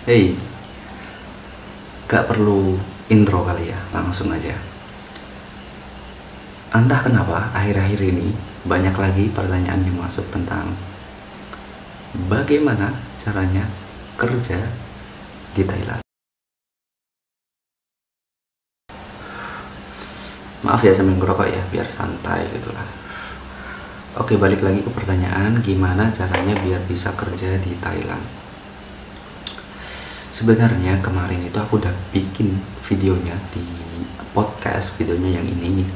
Hey, gak perlu intro kali ya, langsung aja. Entah kenapa akhir-akhir ini banyak lagi pertanyaan yang masuk tentang bagaimana caranya kerja di Thailand. Maaf ya sambil ngerokok ya, biar santai gitu lah. Oke, balik lagi ke pertanyaan gimana caranya biar bisa kerja di Thailand. Sebenarnya kemarin itu aku udah bikin videonya di podcast, videonya yang ini nih.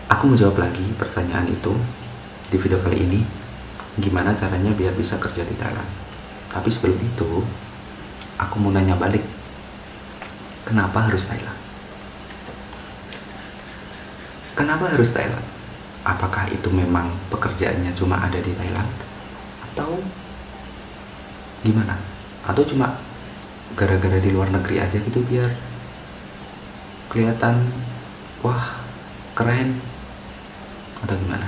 Aku mau jawab lagi pertanyaan itu di video kali ini, gimana caranya biar bisa kerja di Thailand. Tapi sebelum itu, aku mau nanya balik, kenapa harus Thailand? Kenapa harus Thailand? Apakah itu memang pekerjaannya cuma ada di Thailand? Atau gimana? Atau cuma gara-gara di luar negeri aja gitu biar kelihatan wah keren, atau gimana?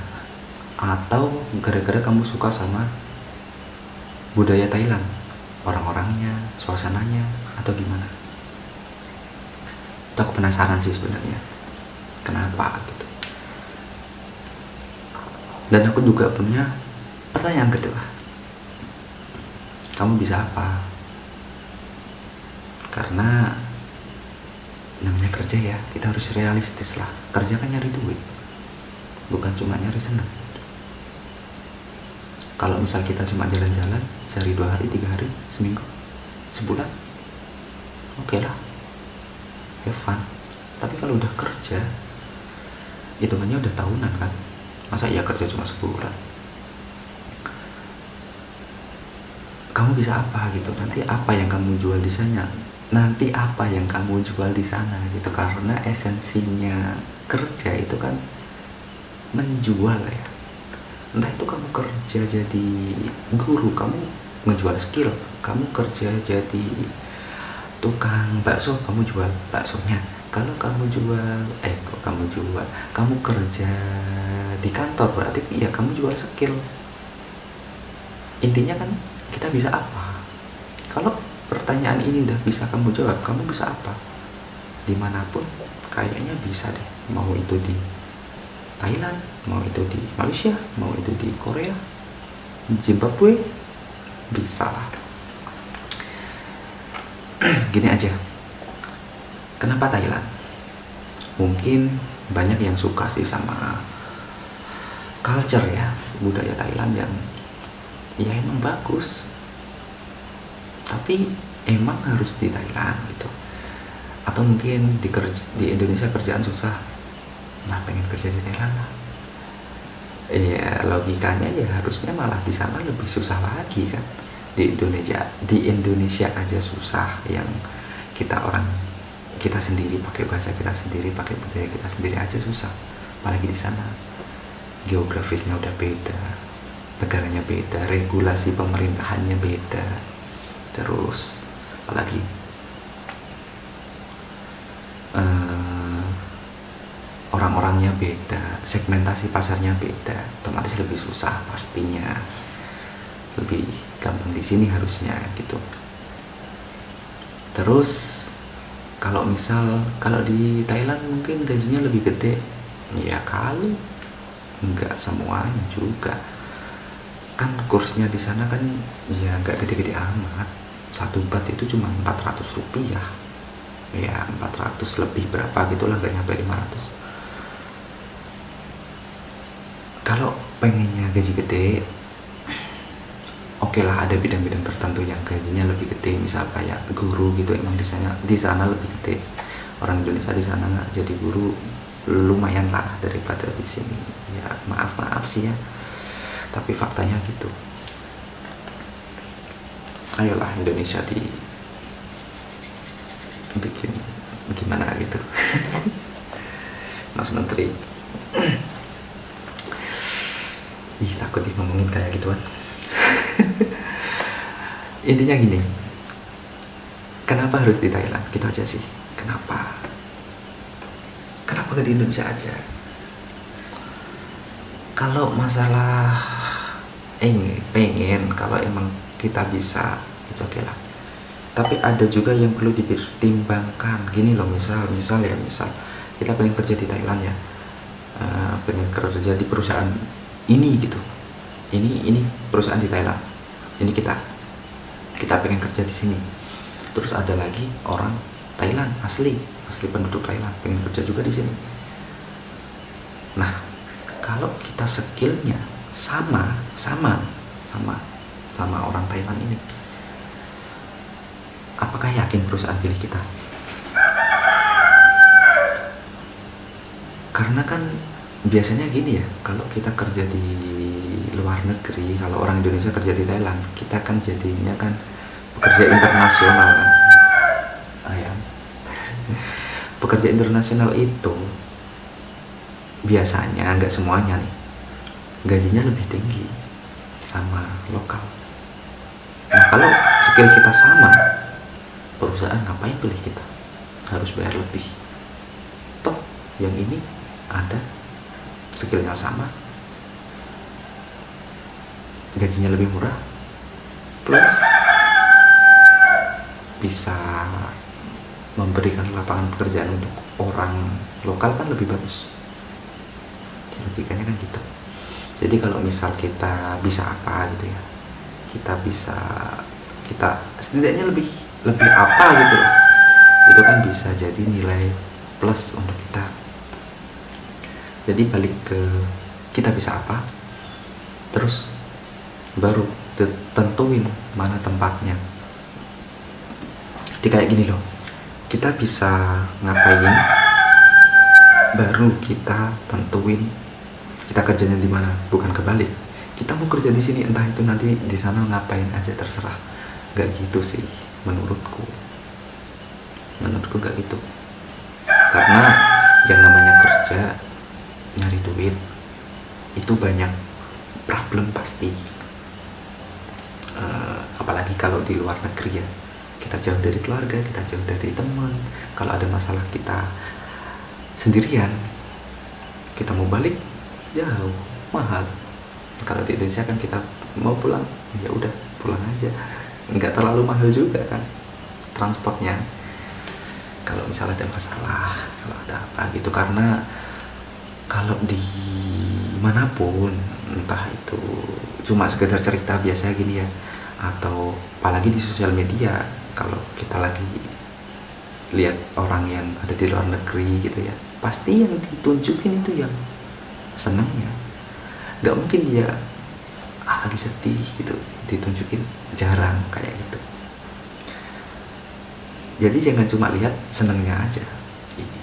Atau gara-gara kamu suka sama budaya Thailand, orang-orangnya, suasananya, atau gimana? Itu aku penasaran sih sebenarnya, kenapa gitu. Dan aku juga punya pertanyaan kedua, kamu bisa apa? Karena namanya kerja ya, kita harus realistis lah. Kerja kan nyari duit, bukan cuma nyari senang. Kalau misal kita cuma jalan-jalan sehari, 2 hari, 3 hari, seminggu, sebulan, oke lah, have fun. Tapi kalau udah kerja, hitungannya udah tahunan kan. Masa iya kerja cuma sebulan? Kamu bisa apa gitu? Nanti apa yang kamu jual di sana? Nanti apa yang kamu jual di sana gitu? Karena esensinya kerja itu kan menjual ya. Entah itu kamu kerja jadi guru, kamu ngejual skill. Kamu kerja jadi tukang bakso, kamu jual baksonya. Kalau kamu kamu kerja di kantor, berarti ya kamu jual skill. Intinya kan kita bisa apa? Kalau pertanyaan ini udah bisa kamu jawab, kamu bisa apa? Dimanapun kayaknya bisa deh. Mau itu di Thailand, mau itu di Malaysia, mau itu di Korea, Zimbabwe, bisa lah. Gini aja, kenapa Thailand? Mungkin banyak yang suka sih sama culture ya, budaya Thailand yang ya emang bagus, tapi emang harus di Thailand gitu. Atau mungkin di Indonesia kerjaan susah, nah pengen kerja di Thailand lah. Ya logikanya ya harusnya malah di sana lebih susah lagi kan. Di Indonesia aja susah, yang kita sendiri pakai bahasa kita sendiri, pakai budaya kita sendiri aja susah, apalagi di sana. Geografisnya udah beda, negaranya beda, regulasi pemerintahannya beda, terus apalagi orang-orangnya beda, segmentasi pasarnya beda, otomatis lebih susah pastinya. Lebih gampang di sini harusnya gitu. Terus kalau di Thailand mungkin gajinya lebih gede, ya kali nggak semuanya juga kan. Kursnya di sana kan ya nggak gede-gede amat. 1 bat itu cuma 400 rupiah, ya 400 lebih berapa gitulah, nggak nyampe 500. Kalau pengennya gaji gede, oke lah, ada bidang-bidang tertentu yang gajinya lebih gede, misal kayak guru gitu. Emang di sana lebih gede. Orang Indonesia di sana jadi guru lumayan lah daripada di sini. Ya maaf sih ya, tapi faktanya gitu. Ayolah Indonesia bikin gimana gitu. Mas Menteri. Ih, takut ngomongin kayak gituan. Intinya gini, kenapa harus di Thailand? Gitu aja sih. Kenapa gak di Indonesia aja? Kalau masalah ini pengen, kalau emang kita bisa, itu oke lah. Tapi ada juga yang perlu dipertimbangkan. Gini loh, misal kita pengen kerja di Thailand ya, pengen kerja di perusahaan ini gitu. Ini perusahaan di Thailand. Ini kita pengen kerja di sini. Terus ada lagi orang Thailand asli penduduk Thailand pengen kerja juga di sini. Nah, kalau kita skillnya sama orang Thailand ini, apakah yakin perusahaan pilih kita? Karena kan biasanya gini ya, kalau kita kerja di luar negeri, kalau orang Indonesia kerja di Thailand, kita kan jadinya kan pekerja internasional kan. Pekerja internasional itu biasanya, nggak semuanya nih, gajinya lebih tinggi sama lokal. Nah, kalau skill kita sama, perusahaan ngapain pilih kita? Harus bayar lebih. Toh yang ini ada skillnya sama, gajinya lebih murah, plus bisa memberikan lapangan pekerjaan untuk orang lokal kan lebih bagus. Logikanya kan gitu. Jadi kalau misal kita bisa apa gitu ya, kita setidaknya lebih apa gitu loh, itu kan bisa jadi nilai plus untuk kita. Jadi balik ke kita bisa apa, terus baru tentuin mana tempatnya. Jadi kayak gini loh, kita bisa ngapain, baru kita tentuin kita kerjanya di mana, bukan kebalik. Kita mau kerja di sini, entah itu nanti di sana ngapain aja terserah. Gak gitu sih menurutku gak gitu. Karena yang namanya kerja, nyari duit itu banyak problem pasti. Apalagi kalau di luar negeri ya, kita jauh dari keluarga, kita jauh dari teman. Kalau ada masalah kita sendirian, kita mau balik jauh, mahal. Kalau di Indonesia kan kita mau pulang, ya udah pulang aja, nggak terlalu mahal juga kan transportnya. Kalau misalnya ada masalah, kalau ada apa gitu, karena kalau di manapun, entah itu cuma sekedar cerita biasa gini ya, atau apalagi di sosial media, kalau kita lagi lihat orang yang ada di luar negeri gitu ya, pasti yang ditunjukin itu yang senangnya. Gak mungkin dia lagi sedih gitu ditunjukin, jarang kayak gitu. Jadi jangan cuma lihat senangnya aja,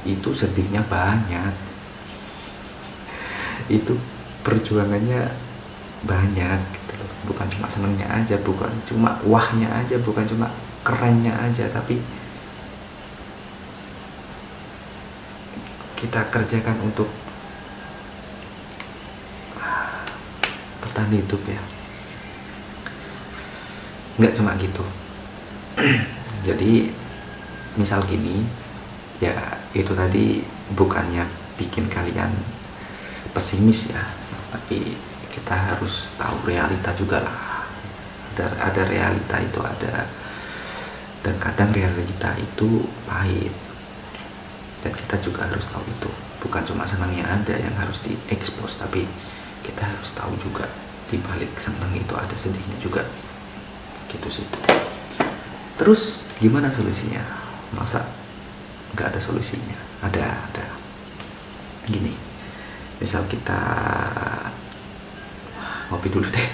itu sedihnya banyak, itu perjuangannya banyak gitu loh. Bukan cuma senangnya aja, bukan cuma wahnya aja, bukan cuma kerennya aja, tapi kita kerjakan untuk bertahan hidup ya. Nggak cuma gitu. Jadi misal gini ya, itu tadi bukannya bikin kalian pesimis ya, tapi kita harus tahu realita juga lah. Ada realita itu ada, dan kadang realita itu pahit, dan kita juga harus tahu itu. Bukan cuma senangnya ada yang harus diekspos, tapi kita harus tahu juga di balik senang itu ada sedihnya juga gitu sih. Terus gimana solusinya? Masa nggak ada solusinya? Ada. Gini, misal kita ngopi dulu deh.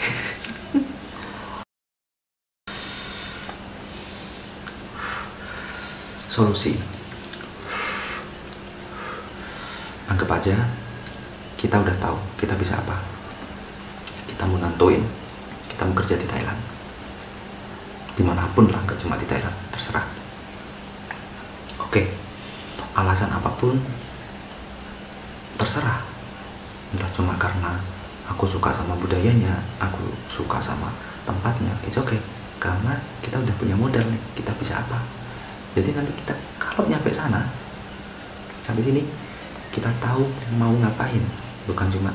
Solusi, anggap aja kita udah tahu kita bisa apa. Kita mau nentuin kita mau kerja di Thailand, dimanapun lah, gak cuma di Thailand, terserah. Oke, alasan apapun terserah. Entah cuma karena aku suka sama budayanya, aku suka sama tempatnya, it's okay. Karena kita udah punya modal nih, kita bisa apa. Jadi nanti kita kalau nyampe sana, sampai sini, kita tahu mau ngapain. Bukan cuma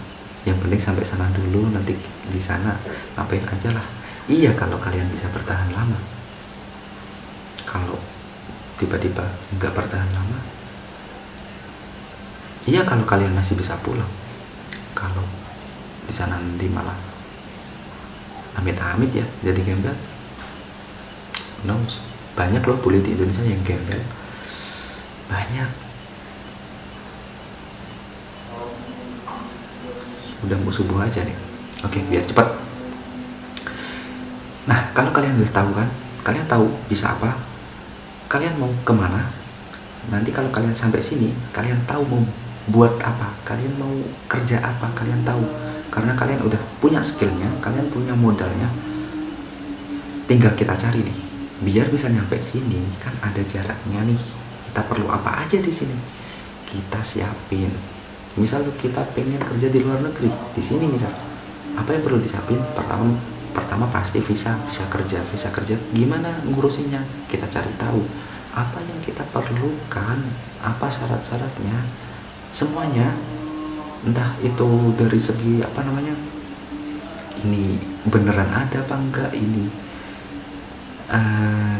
yang penting sampai sana dulu, nanti di sana ngapain aja lah. Iya, kalau kalian bisa bertahan lama. Kalau tiba-tiba nggak bertahan lama, iya kalau kalian masih bisa pulang. Kalau di sana nanti malah amit-amit ya jadi gembel, knows. Banyak loh bully di Indonesia yang gembel, banyak. Udah mau subuh aja nih. Oke, biar cepat. Nah, kalau kalian udah tahu kan, kalian tahu bisa apa, kalian mau kemana. Nanti kalau kalian sampai sini, kalian tahu mau buat apa, kalian mau kerja apa, kalian tahu. Karena kalian udah punya skillnya, kalian punya modalnya. Tinggal kita cari nih. Biar bisa nyampe sini kan ada jaraknya nih. Kita perlu apa aja di sini, kita siapin. Misal kita pengen kerja di luar negeri, di sini misal, apa yang perlu disiapin? Pertama pasti visa kerja. Gimana ngurusinnya? Kita cari tahu apa yang kita perlukan, apa syarat-syaratnya, semuanya. Entah itu dari segi apa namanya, ini beneran ada apa enggak, ini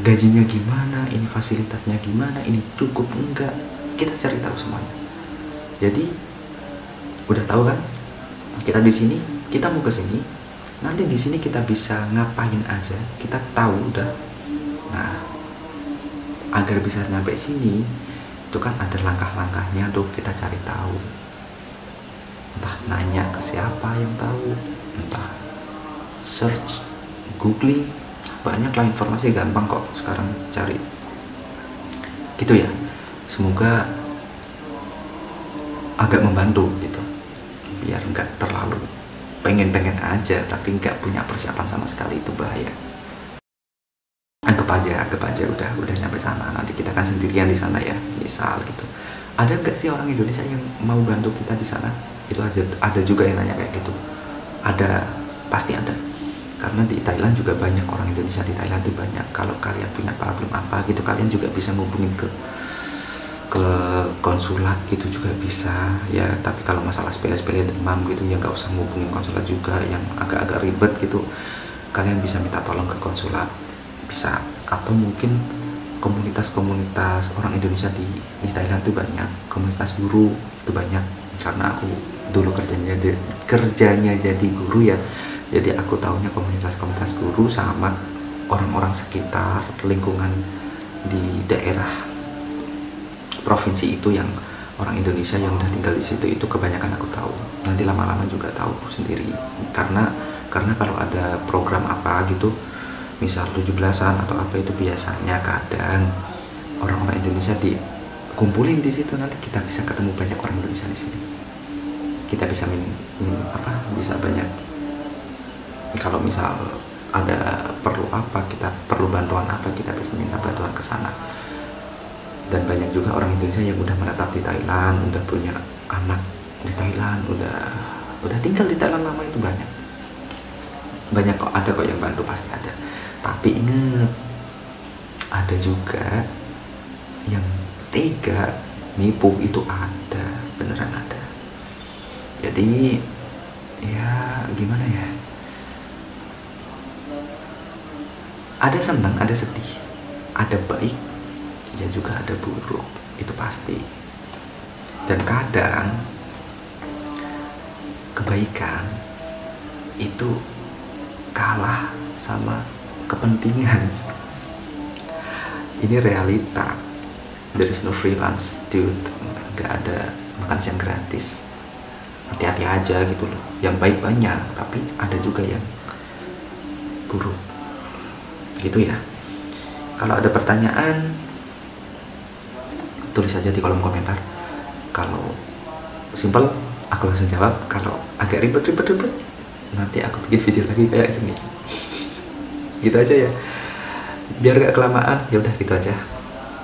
gajinya gimana, ini fasilitasnya gimana, ini cukup enggak, kita cari tahu semuanya. Jadi udah tahu kan, kita di sini, kita mau ke sini, nanti di sini kita bisa ngapain aja, kita tahu udah. Nah, agar bisa nyampe sini itu kan ada langkah-langkahnya tuh, kita cari tahu. Entah nanya ke siapa yang tahu, entah search, googling, banyak lah informasi, gampang kok sekarang cari gitu ya. Semoga agak membantu gitu, biar nggak terlalu pengen-pengen aja tapi nggak punya persiapan sama sekali, itu bahaya. Anggap aja udah nyampe sana, nanti kita kan sendirian di sana ya, misal gitu. Ada nggak sih orang Indonesia yang mau bantu kita di sana? Itu ada juga yang nanya kayak gitu. Ada, pasti ada. Karena di Thailand juga banyak orang Indonesia, di Thailand tuh banyak. Kalau kalian punya problem apa gitu, kalian juga bisa ngubungin ke konsulat gitu juga bisa ya. Tapi kalau masalah sepele-sepele demam gitu ya nggak usah ngubungin konsulat juga, yang agak-agak ribet gitu, kalian bisa minta tolong ke konsulat, bisa. Atau mungkin komunitas-komunitas orang Indonesia di Thailand tuh banyak, komunitas guru itu banyak. Karena aku dulu kerjanya jadi guru ya, jadi aku tahunya komunitas-komunitas guru sama orang-orang sekitar lingkungan di daerah provinsi itu, yang orang Indonesia yang udah tinggal di situ itu kebanyakan aku tahu. Nanti lama-lama juga tahu sendiri, karena kalau ada program apa gitu, misal 17-an atau apa, itu biasanya kadang orang-orang Indonesia dikumpulin di situ. Nanti kita bisa ketemu banyak orang Indonesia di sini, kita bisa bisa banyak. Kalau misal ada perlu apa, kita perlu bantuan apa, kita bisa minta bantuan ke sana. Dan banyak juga orang Indonesia yang udah menetap di Thailand, udah punya anak di Thailand, udah tinggal di Thailand lama, itu banyak kok, ada kok yang bantu, pasti ada. Tapi inget, ada juga yang tega nipu, itu ada, beneran ada. Jadi ya gimana ya, ada senang, ada sedih, ada baik, ya juga ada buruk, itu pasti. Dan kadang kebaikan itu kalah sama kepentingan. Ini realita. There is no freelance, dude. Gak ada makan siang gratis. Hati-hati aja gitu loh. Yang baik banyak, tapi ada juga yang buruk. Gitu ya. Kalau ada pertanyaan, tulis aja di kolom komentar. Kalau simple, aku langsung jawab. Kalau agak ribet, nanti aku bikin video lagi kayak gini. Gitu aja ya, biar gak kelamaan. Ya udah gitu aja.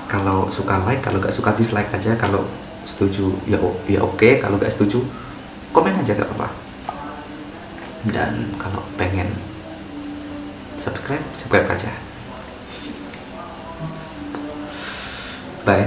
Kalau suka like, kalau gak suka dislike aja. Kalau setuju ya oke. Kalau gak setuju, komen aja, gak apa-apa. Dan kalau pengen subscribe aja. Bye.